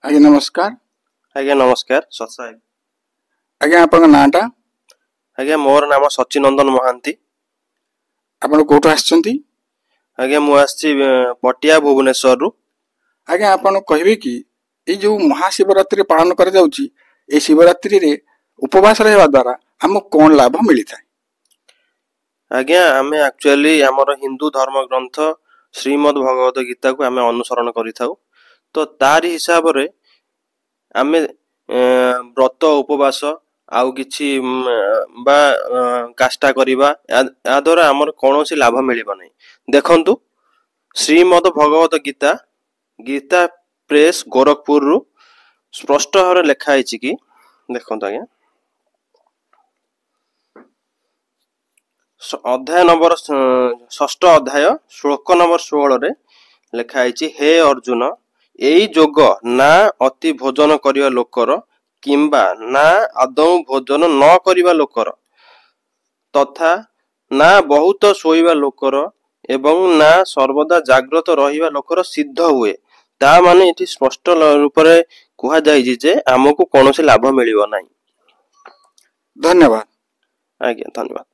ଆଜ୍ଞା ନମସ୍କାର। ଆଜ୍ଞା ନମସ୍କାର ସତ ସାହେବ। ଆଜ୍ଞା ଆପଣଙ୍କ ନାଁଟା? ଆଜ୍ଞା ମୋର ନାମ ସଚିନନ୍ଦନ ମହାନ୍ତି। ଆପଣ କୋଉଠୁ ଆସିଛନ୍ତି? ଆଜ୍ଞା ମୁଁ ଆସିଛି ପଟିଆ ଭୁବନେଶ୍ୱରରୁ। ଆଜ୍ଞା ଆପଣ କହିବେ କି ଏଇ ଯୋଉ ମହାଶିବରାତ୍ରି ପାଳନ କରାଯାଉଛି, এই ଶିବରାତ୍ରିରେ ଉପବାସ ରହିବା ଦ୍ୱାରା ଆମକୁ କଣ ଲାଭ ମିଳିଥାଏ? ଆଜ୍ଞା ଆମେ ଆକ୍ଚୁଆଲି ଆମର ହିନ୍ଦୁ ଧର୍ମ ଗ୍ରନ୍ଥ ଶ୍ରୀମଦ୍ ଭଗବତ ଗୀତାକୁ ଆମେ ଅନୁସରଣ କରିଥାଉ। ତ ତାରି ହିସାବରେ ଆମେ ବ୍ରତ ଉପବାସ ଆଉ କିଛି ବା କାଷ୍ଟା କରିବା ଏହା ଦ୍ୱାରା ଆମର କୌଣସି ଲାଭ ମିଳିବ ନାହିଁ। ଦେଖନ୍ତୁ ଶ୍ରୀମଦ୍ ଭଗବତ ଗୀତା ଗୀତା ପ୍ରେସ୍ ଗୋରଖପୁରରୁ ସ୍ପଷ୍ଟ ଭାବରେ ଲେଖା ହେଇଛି କି ଦେଖନ୍ତୁ ଆଜ୍ଞା ଅଧ୍ୟାୟ ନମ୍ବର 6ଠ ଅଧ୍ୟାୟ ଶ୍ଲୋକ ନମ୍ବର 16ରେ ଲେଖା ହେଇଛି, ହେ ଅର୍ଜୁନ ଏଇ ଯୋଗ ନା ଅତି ଭୋଜନ କରିବା ଲୋକର କିମ୍ବା ନା ଆଦୌ ଭୋଜନ ନ କରିବା ଲୋକର ତଥା ନା ବହୁତ ଶୋଇବା ଲୋକର ଏବଂ ନା ସର୍ବଦା ଜାଗ୍ରତ ରହିବା ଲୋକର ସିଦ୍ଧ ହୁଏ। ତା ମାନେ ଏଠି ସ୍ପଷ୍ଟ ରୂପରେ କୁହାଯାଇଛି ଯେ ଆମକୁ କୌଣସି ଲାଭ ମିଳିବ ନାହିଁ। ଧନ୍ୟବାଦ। ଆଜ୍ଞା ଧନ୍ୟବାଦ।